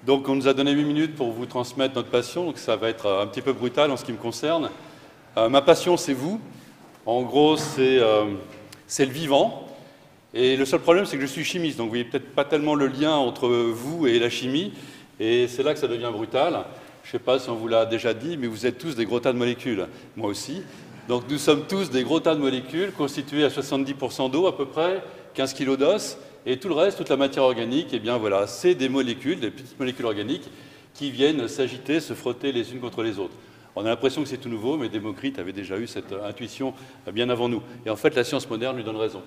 Donc on nous a donné 8 minutes pour vous transmettre notre passion, donc ça va être un petit peu brutal en ce qui me concerne. Ma passion, c'est vous. En gros, c'est le vivant. Et le seul problème, c'est que je suis chimiste, donc vous voyez peut-être pas tellement le lien entre vous et la chimie, et c'est là que ça devient brutal. Je ne sais pas si on vous l'a déjà dit, mais vous êtes tous des gros tas de molécules, moi aussi. Donc nous sommes tous des gros tas de molécules constituées à 70% d'eau à peu près, 15 kg d'os, et tout le reste, toute la matière organique, eh bien voilà, c'est des molécules, des petites molécules organiques qui viennent s'agiter, se frotter les unes contre les autres. On a l'impression que c'est tout nouveau, mais Démocrite avait déjà eu cette intuition bien avant nous. Et en fait, la science moderne lui donne raison.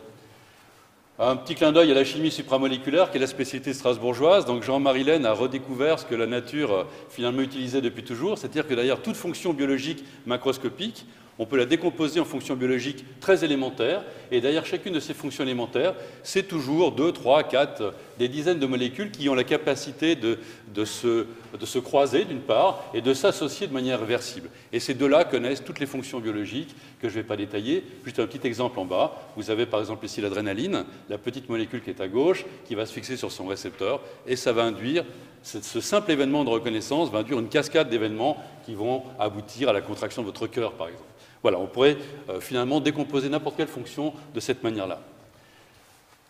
Un petit clin d'œil à la chimie supramoléculaire, qui est la spécialité strasbourgeoise. Donc Jean-Marie Laine a redécouvert ce que la nature finalement utilisait depuis toujours, c'est-à-dire que derrière toute fonction biologique macroscopique, on peut la décomposer en fonctions biologiques très élémentaires, et derrière chacune de ces fonctions élémentaires, c'est toujours 2, 3, 4, des dizaines de molécules qui ont la capacité de se croiser d'une part, et de s'associer de manière réversible. Et ces deux-là connaissent toutes les fonctions biologiques que je ne vais pas détailler. Juste un petit exemple en bas, vous avez par exemple ici l'adrénaline, la petite molécule qui est à gauche, qui va se fixer sur son récepteur, et ça va induire, ce simple événement de reconnaissance va induire une cascade d'événements qui vont aboutir à la contraction de votre cœur, par exemple. Voilà, on pourrait finalement décomposer n'importe quelle fonction de cette manière-là.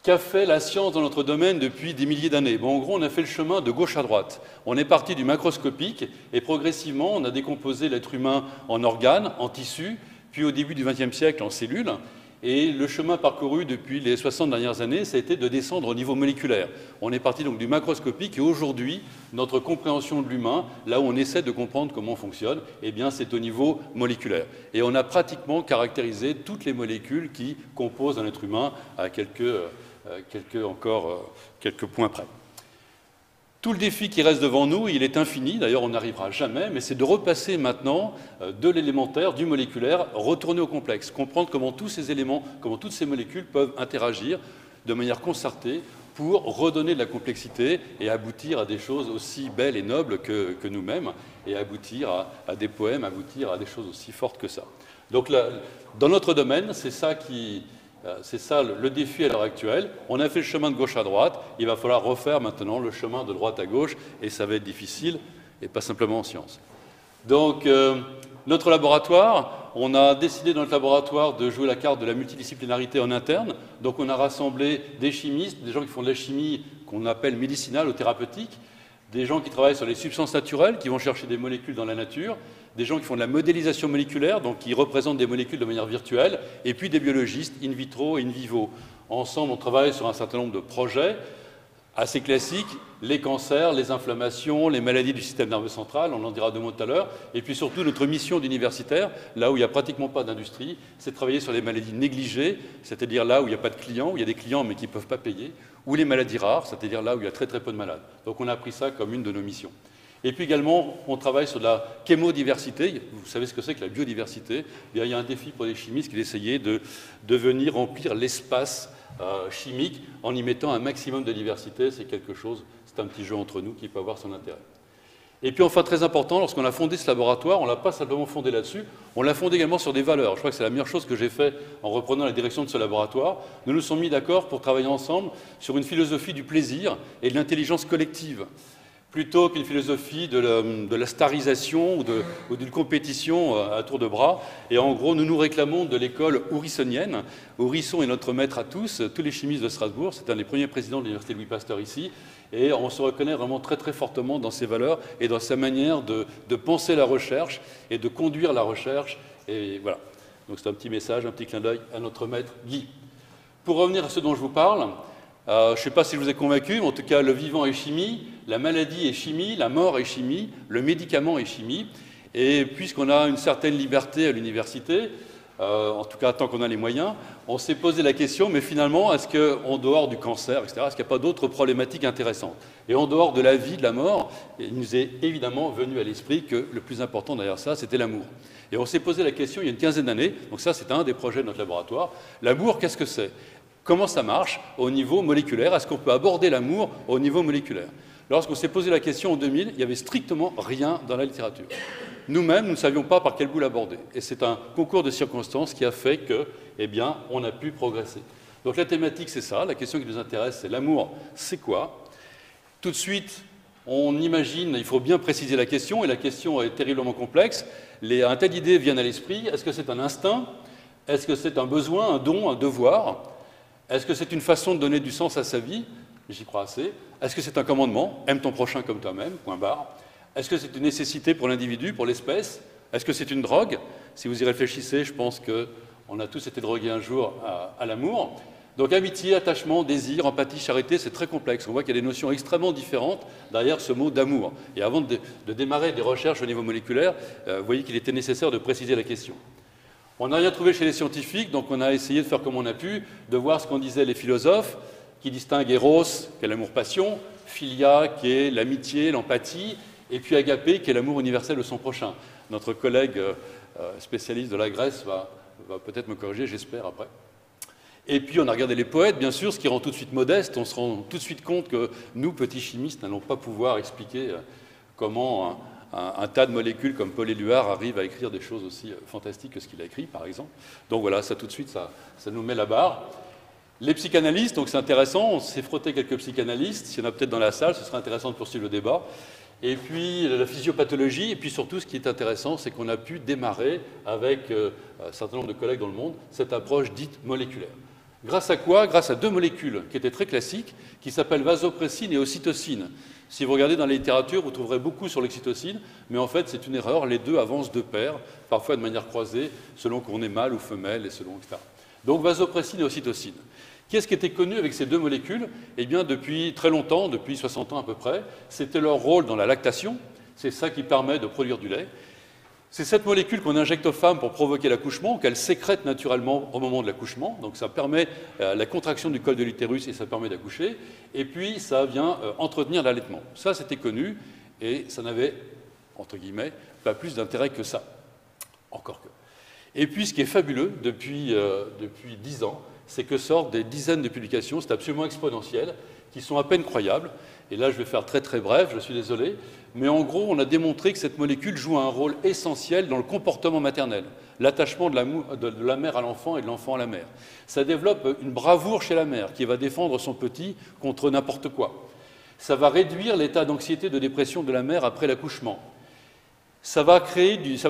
Qu'a fait la science dans notre domaine depuis des milliers d'années? Bon, en gros, on a fait le chemin de gauche à droite. On est parti du macroscopique et progressivement, on a décomposé l'être humain en organes, en tissus, puis au début du XXe siècle en cellules. Et le chemin parcouru depuis les 60 dernières années, ça a été de descendre au niveau moléculaire. On est parti donc du macroscopique et aujourd'hui, notre compréhension de l'humain, là où on essaie de comprendre comment on fonctionne, eh bien c'est au niveau moléculaire. Et on a pratiquement caractérisé toutes les molécules qui composent un être humain à quelques points près. Tout le défi qui reste devant nous, il est infini, d'ailleurs on n'arrivera jamais, mais c'est de repasser maintenant de l'élémentaire, du moléculaire, retourner au complexe, comprendre comment tous ces éléments, comment toutes ces molécules peuvent interagir de manière concertée pour redonner de la complexité et aboutir à des choses aussi belles et nobles que nous-mêmes, et aboutir à des poèmes, aboutir à des choses aussi fortes que ça. Donc là, dans notre domaine, c'est ça le défi à l'heure actuelle. On a fait le chemin de gauche à droite, il va falloir refaire maintenant le chemin de droite à gauche, et ça va être difficile, et pas simplement en sciences. Donc, notre laboratoire, on a décidé dans notre laboratoire de jouer la carte de la multidisciplinarité en interne. Donc, on a rassemblé des chimistes, des gens qui font de la chimie qu'on appelle médicinale ou thérapeutique, des gens qui travaillent sur les substances naturelles, qui vont chercher des molécules dans la nature, des gens qui font de la modélisation moléculaire, donc qui représentent des molécules de manière virtuelle, et puis des biologistes in vitro et in vivo. Ensemble, on travaille sur un certain nombre de projets assez classiques, les cancers, les inflammations, les maladies du système nerveux central, on en dira deux mots tout à l'heure, et puis surtout notre mission d'universitaire, là où il n'y a pratiquement pas d'industrie, c'est de travailler sur les maladies négligées, c'est-à-dire là où il n'y a pas de clients, où il y a des clients mais qui ne peuvent pas payer, ou les maladies rares, c'est-à-dire là où il y a très très peu de malades. Donc on a pris ça comme une de nos missions. Et puis également, on travaille sur de la chémodiversité. Vous savez ce que c'est que la biodiversité? Il y a un défi pour les chimistes qui est d'essayer de venir remplir l'espace chimique en y mettant un maximum de diversité. C'est quelque chose, c'est un petit jeu entre nous qui peut avoir son intérêt. Et puis enfin, très important, lorsqu'on a fondé ce laboratoire, on ne l'a pas simplement fondé là-dessus, on l'a fondé également sur des valeurs. Je crois que c'est la meilleure chose que j'ai fait en reprenant la direction de ce laboratoire. Nous nous sommes mis d'accord pour travailler ensemble sur une philosophie du plaisir et de l'intelligence collective, plutôt qu'une philosophie de la starisation ou d'une compétition à tour de bras. Et en gros, nous nous réclamons de l'école hourissonienne. Hourisson est notre maître à tous les chimistes de Strasbourg. C'est un des premiers présidents de l'Université Louis Pasteur ici. Et on se reconnaît vraiment très très fortement dans ses valeurs et dans sa manière de penser la recherche et de conduire la recherche. Et voilà. Donc c'est un petit message, un petit clin d'œil à notre maître Guy. Pour revenir à ce dont je vous parle, je ne sais pas si je vous ai convaincu, mais en tout cas, le vivant est chimie, la maladie est chimie, la mort est chimie, le médicament est chimie. Et puisqu'on a une certaine liberté à l'université, en tout cas tant qu'on a les moyens, on s'est posé la question, mais finalement, est-ce qu'en dehors du cancer, etc., est-ce qu'il n'y a pas d'autres problématiques intéressantes? Et en dehors de la vie, de la mort, il nous est évidemment venu à l'esprit que le plus important derrière ça, c'était l'amour. Et on s'est posé la question il y a une quinzaine d'années, donc ça c'est un des projets de notre laboratoire. L'amour, qu'est-ce que c'est? Comment ça marche au niveau moléculaire? Est-ce qu'on peut aborder l'amour au niveau moléculaire? Lorsqu'on s'est posé la question en 2000, il n'y avait strictement rien dans la littérature. Nous-mêmes, nous ne savions pas par quel bout l'aborder. Et c'est un concours de circonstances qui a fait que, eh bien, on a pu progresser. Donc la thématique, c'est ça. La question qui nous intéresse, c'est l'amour, c'est quoi? Tout de suite, On imagine, il faut bien préciser la question, et la question est terriblement complexe. Un tas d'idées viennent à l'esprit. Est-ce que c'est un instinct? Est-ce que c'est un besoin, un don, un devoir? Est-ce que c'est une façon de donner du sens à sa vie? J'y crois assez. Est-ce que c'est un commandement? Aime ton prochain comme toi-même, point barre. Est-ce que c'est une nécessité pour l'individu, pour l'espèce? Est-ce que c'est une drogue? Si vous y réfléchissez, je pense qu'on a tous été drogués un jour à l'amour. Donc amitié, attachement, désir, empathie, charité, c'est très complexe. On voit qu'il y a des notions extrêmement différentes derrière ce mot d'amour. Et avant de démarrer des recherches au niveau moléculaire, vous voyez qu'il était nécessaire de préciser la question. On n'a rien trouvé chez les scientifiques, donc on a essayé de faire comme on a pu, de voir ce qu'en disaient les philosophes, qui distinguent Eros, qui est l'amour-passion, Philia, qui est l'amitié, l'empathie, et puis Agapé, qui est l'amour universel de son prochain. Notre collègue spécialiste de la Grèce va peut-être me corriger, j'espère, après. Et puis on a regardé les poètes, bien sûr, ce qui rend tout de suite modeste. On se rend tout de suite compte que nous, petits chimistes, n'allons pas pouvoir expliquer comment un tas de molécules comme Paul Éluard arrive à écrire des choses aussi fantastiques que ce qu'il a écrit, par exemple. Donc voilà, ça tout de suite, ça nous met la barre. Les psychanalystes, donc c'est intéressant, on s'est frotté quelques psychanalystes. S'il y en a peut-être dans la salle, ce serait intéressant de poursuivre le débat. Et puis la physiopathologie, et puis surtout ce qui est intéressant, c'est qu'on a pu démarrer avec un certain nombre de collègues dans le monde cette approche dite moléculaire. Grâce à quoi? Grâce à deux molécules qui étaient très classiques, qui s'appellent vasopressine et ocytocine. Si vous regardez dans la littérature, vous trouverez beaucoup sur l'oxytocine, mais en fait c'est une erreur, les deux avancent de pair, parfois de manière croisée, selon qu'on est mâle ou femelle, et selon etc. Donc vasopressine et ocytocine. Qu'est-ce qui était connu avec ces deux molécules? Eh bien depuis très longtemps, depuis 60 ans à peu près, c'était leur rôle dans la lactation, c'est ça qui permet de produire du lait. C'est cette molécule qu'on injecte aux femmes pour provoquer l'accouchement, qu'elles sécrètent naturellement au moment de l'accouchement. Donc ça permet la contraction du col de l'utérus et ça permet d'accoucher. Et puis ça vient entretenir l'allaitement. Ça, c'était connu et ça n'avait, entre guillemets, pas plus d'intérêt que ça. Encore que. Et puis ce qui est fabuleux depuis 10 ans, c'est que sortent des dizaines de publications, c'est absolument exponentiel, qui sont à peine croyables. Et là, je vais faire très très bref, je suis désolé. Mais en gros, on a démontré que cette molécule joue un rôle essentiel dans le comportement maternel, l'attachement de la mère à l'enfant et de l'enfant à la mère. Ça développe une bravoure chez la mère qui va défendre son petit contre n'importe quoi. Ça va réduire l'état d'anxiété, de dépression de la mère après l'accouchement. Ça va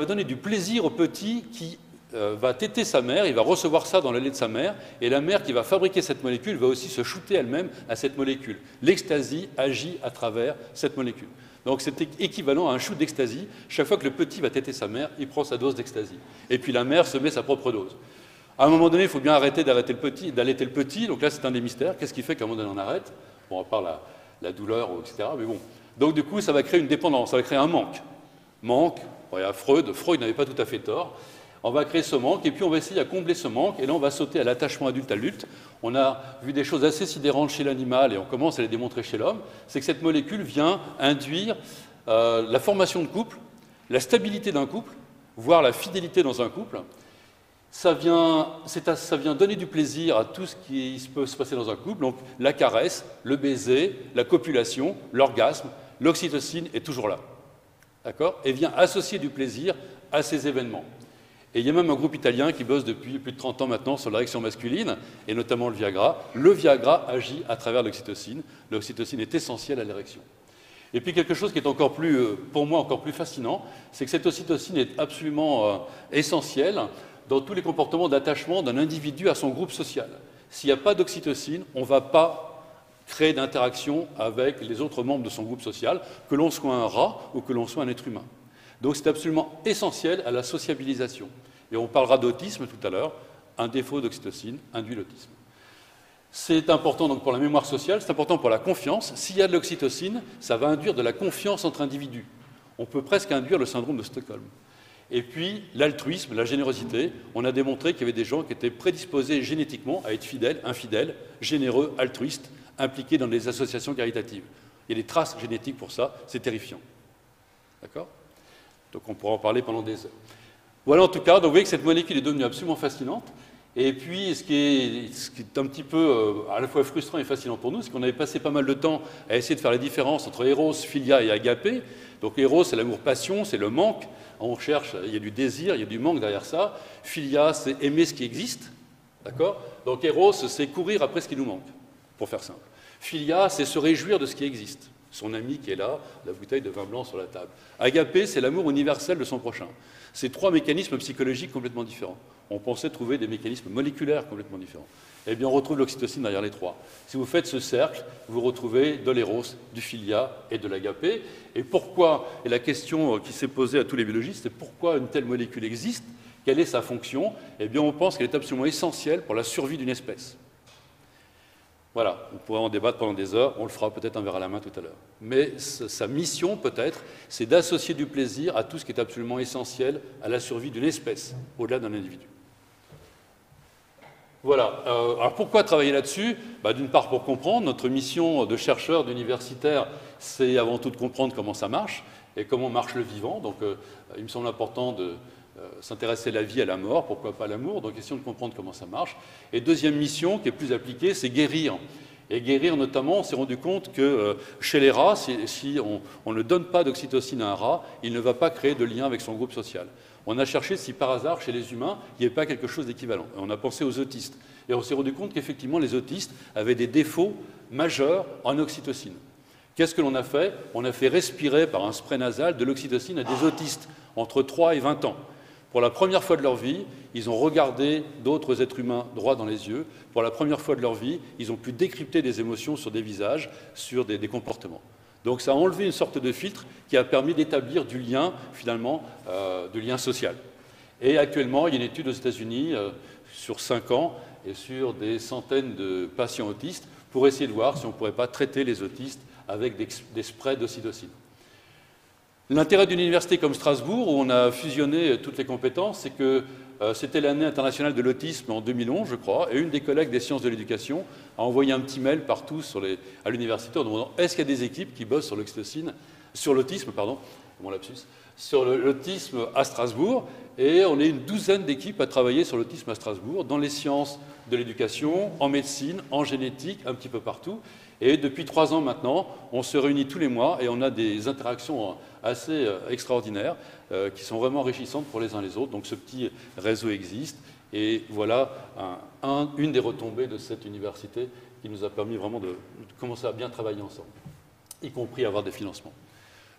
donner du plaisir au petit qui va téter sa mère, il va recevoir ça dans le lait de sa mère, et la mère qui va fabriquer cette molécule va aussi se shooter elle-même à cette molécule. L'ecstasy agit à travers cette molécule. Donc c'est équivalent à un shoot d'ecstasy. Chaque fois que le petit va téter sa mère, il prend sa dose d'ecstasy. Et puis la mère se met sa propre dose. À un moment donné, il faut bien arrêter d'allaiter le petit. Donc là, c'est un des mystères. Qu'est-ce qui fait qu'à un moment donné, on arrête? Bon, à part la douleur, etc. Mais bon. Donc du coup, ça va créer une dépendance, ça va créer un manque. Manque, il y a Freud n'avait pas tout à fait tort. On va créer ce manque, et puis on va essayer à combler ce manque, et là on va sauter à l'attachement adulte-adulte. On a vu des choses assez sidérantes chez l'animal, et on commence à les démontrer chez l'homme, c'est que cette molécule vient induire la formation de couple, la stabilité d'un couple, voire la fidélité dans un couple. Ça vient donner du plaisir à tout ce qui peut se passer dans un couple, donc la caresse, le baiser, la copulation, l'orgasme, l'oxytocine est toujours là. D'accord? Et vient associer du plaisir à ces événements. Et il y a même un groupe italien qui bosse depuis plus de 30 ans maintenant sur l'érection masculine, et notamment le Viagra. Le Viagra agit à travers l'oxytocine. L'oxytocine est essentielle à l'érection. Et puis quelque chose qui est encore plus, pour moi, encore plus fascinant, c'est que cette oxytocine est absolument essentielle dans tous les comportements d'attachement d'un individu à son groupe social. S'il n'y a pas d'oxytocine, on ne va pas créer d'interaction avec les autres membres de son groupe social, que l'on soit un rat ou que l'on soit un être humain. Donc c'est absolument essentiel à la sociabilisation. Et on parlera d'autisme tout à l'heure. Un défaut d'oxytocine induit l'autisme. C'est important donc pour la mémoire sociale, c'est important pour la confiance. S'il y a de l'oxytocine, ça va induire de la confiance entre individus. On peut presque induire le syndrome de Stockholm. Et puis l'altruisme, la générosité. On a démontré qu'il y avait des gens qui étaient prédisposés génétiquement à être fidèles, infidèles, généreux, altruistes, impliqués dans des associations caritatives. Il y a des traces génétiques pour ça, c'est terrifiant. D'accord ? Donc on pourra en parler pendant des heures. Voilà en tout cas, donc vous voyez que cette molécule est devenue absolument fascinante. Et puis ce qui est un petit peu à la fois frustrant et fascinant pour nous, c'est qu'on avait passé pas mal de temps à essayer de faire la différence entre Eros, Philia et Agapé. Donc Eros, c'est l'amour-passion, c'est le manque. On cherche, il y a du désir, il y a du manque derrière ça. Philia, c'est aimer ce qui existe. D'accord ? Donc Eros, c'est courir après ce qui nous manque, pour faire simple. Philia, c'est se réjouir de ce qui existe. Son ami qui est là, la bouteille de vin blanc sur la table. Agapé, c'est l'amour universel de son prochain. C'est trois mécanismes psychologiques complètement différents. On pensait trouver des mécanismes moléculaires complètement différents. Eh bien, on retrouve l'oxytocine derrière les trois. Si vous faites ce cercle, vous retrouvez de l'éros, du philia et de l'agapé. Et pourquoi, et la question qui s'est posée à tous les biologistes, c'est pourquoi une telle molécule existe? Quelle est sa fonction? Eh bien, on pense qu'elle est absolument essentielle pour la survie d'une espèce. Voilà, on pourrait en débattre pendant des heures, on le fera peut-être un verre à la main tout à l'heure. Mais sa mission, peut-être, c'est d'associer du plaisir à tout ce qui est absolument essentiel à la survie d'une espèce, au-delà d'un individu. Voilà. Alors pourquoi travailler là-dessus? D'une part, pour comprendre. Notre mission de chercheur, d'universitaire, c'est avant tout de comprendre comment ça marche et comment marche le vivant. Donc, il me semble important de s'intéresser à la vie, à la mort, pourquoi pas l'amour, donc question de comprendre comment ça marche. Et deuxième mission, qui est plus appliquée, c'est guérir. Et guérir notamment, on s'est rendu compte que chez les rats, si on ne donne pas d'oxytocine à un rat, il ne va pas créer de lien avec son groupe social. On a cherché si par hasard, chez les humains, il n'y avait pas quelque chose d'équivalent. On a pensé aux autistes. Et on s'est rendu compte qu'effectivement, les autistes avaient des défauts majeurs en oxytocine. Qu'est-ce que l'on a fait? On a fait respirer par un spray nasal de l'oxytocine à des autistes entre 3 et 20 ans. Pour la première fois de leur vie, ils ont regardé d'autres êtres humains droit dans les yeux. Pour la première fois de leur vie, ils ont pu décrypter des émotions sur des visages, sur des comportements. Donc ça a enlevé une sorte de filtre qui a permis d'établir du lien, finalement, du lien social. Et actuellement, il y a une étude aux États-Unis sur 5 ans et sur des centaines de patients autistes pour essayer de voir si on ne pourrait pas traiter les autistes avec des sprays d'oxytocine. L'intérêt d'une université comme Strasbourg, où on a fusionné toutes les compétences, c'est que c'était l'année internationale de l'autisme en 2011, je crois, et une des collègues des sciences de l'éducation a envoyé un petit mail partout à l'université en demandant est-ce qu'il y a des équipes qui bossent sur l'autisme, mon lapsus, sur l'autisme à Strasbourg, et on est une douzaine d'équipes à travailler sur l'autisme à Strasbourg, dans les sciences de l'éducation, en médecine, en génétique, un petit peu partout. Et depuis 3 ans maintenant, on se réunit tous les mois et on a des interactions assez extraordinaires qui sont vraiment enrichissantes pour les uns les autres. Donc ce petit réseau existe et voilà une des retombées de cette université qui nous a permis vraiment de commencer à bien travailler ensemble, y compris avoir des financements.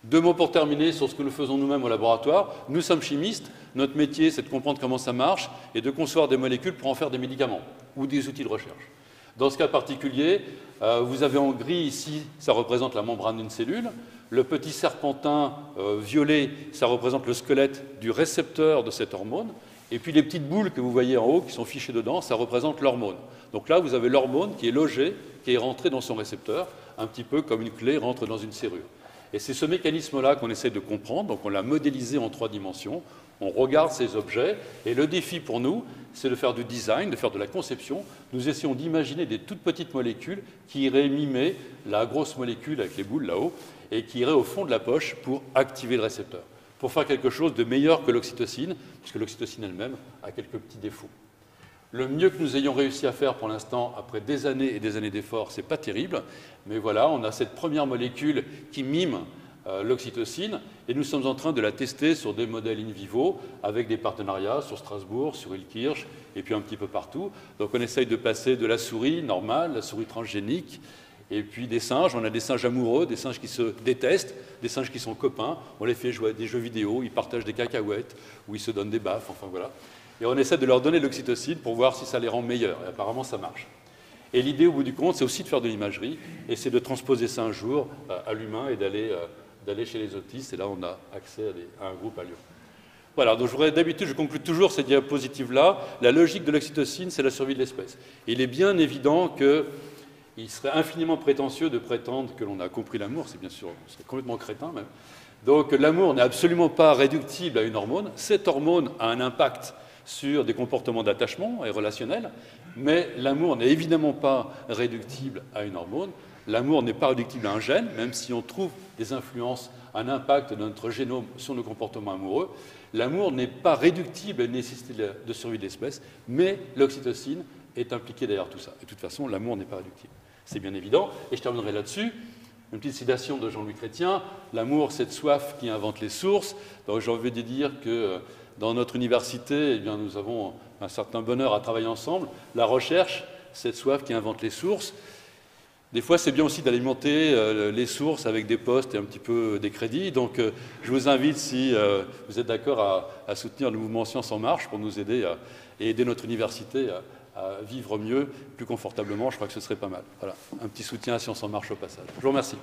2 mots pour terminer sur ce que nous faisons nous-mêmes au laboratoire. Nous sommes chimistes, notre métier c'est de comprendre comment ça marche et de concevoir des molécules pour en faire des médicaments ou des outils de recherche. Dans ce cas particulier, vous avez en gris ici, ça représente la membrane d'une cellule. Le petit serpentin violet, ça représente le squelette du récepteur de cette hormone. Et puis les petites boules que vous voyez en haut, qui sont fichées dedans, ça représente l'hormone. Donc là, vous avez l'hormone qui est logée, qui est rentrée dans son récepteur, un petit peu comme une clé rentre dans une serrure. Et c'est ce mécanisme-là qu'on essaie de comprendre, donc on l'a modélisé en 3 dimensions. On regarde ces objets, et le défi pour nous, c'est de faire du design, de faire de la conception. Nous essayons d'imaginer des toutes petites molécules qui iraient mimer la grosse molécule avec les boules là-haut, et qui iraient au fond de la poche pour activer le récepteur, pour faire quelque chose de meilleur que l'oxytocine, puisque l'oxytocine elle-même a quelques petits défauts. Le mieux que nous ayons réussi à faire pour l'instant, après des années et des années d'efforts, c'est pas terrible, mais voilà, on a cette première molécule qui mime l'oxytocine, et nous sommes en train de la tester sur des modèles in vivo, avec des partenariats sur Strasbourg, sur Illkirch, et puis un petit peu partout. Donc on essaye de passer de la souris normale, la souris transgénique, et puis des singes. On a des singes amoureux, des singes qui se détestent, des singes qui sont copains. On les fait jouer à des jeux vidéo, ils partagent des cacahuètes, ou ils se donnent des baffes, enfin voilà. Et on essaie de leur donner de l'oxytocine pour voir si ça les rend meilleurs, et apparemment ça marche. Et l'idée, au bout du compte, c'est aussi de faire de l'imagerie, et c'est de transposer ça un jour à l'humain et d'aller chez les autistes, et là on a accès à un groupe à Lyon. Voilà, donc d'habitude je conclue toujours ces diapositives-là. La logique de l'oxytocine, c'est la survie de l'espèce. Il est bien évident qu'il serait infiniment prétentieux de prétendre que l'on a compris l'amour, c'est bien sûr, c'est complètement crétin même. Donc l'amour n'est absolument pas réductible à une hormone. Cette hormone a un impact sur des comportements d'attachement et relationnels, mais l'amour n'est évidemment pas réductible à une hormone. L'amour n'est pas réductible à un gène, même si on trouve des influences, un impact de notre génome sur nos comportements amoureux. L'amour n'est pas réductible à une nécessité de survie de l'espèce, mais l'oxytocine est impliquée derrière tout ça. Et de toute façon, l'amour n'est pas réductible. C'est bien évident, et je terminerai là-dessus. Une petite citation de Jean-Louis Chrétien, « L'amour, cette soif qui invente les sources ». Donc j'ai envie de dire que dans notre université, eh bien, nous avons un certain bonheur à travailler ensemble. La recherche, cette soif qui invente les sources. Des fois, c'est bien aussi d'alimenter les sources avec des postes et un petit peu des crédits. Donc, je vous invite, si vous êtes d'accord, à soutenir le mouvement Science en Marche pour nous aider et aider notre université à vivre mieux, plus confortablement. Je crois que ce serait pas mal. Voilà, un petit soutien à Science en Marche au passage. Je vous remercie.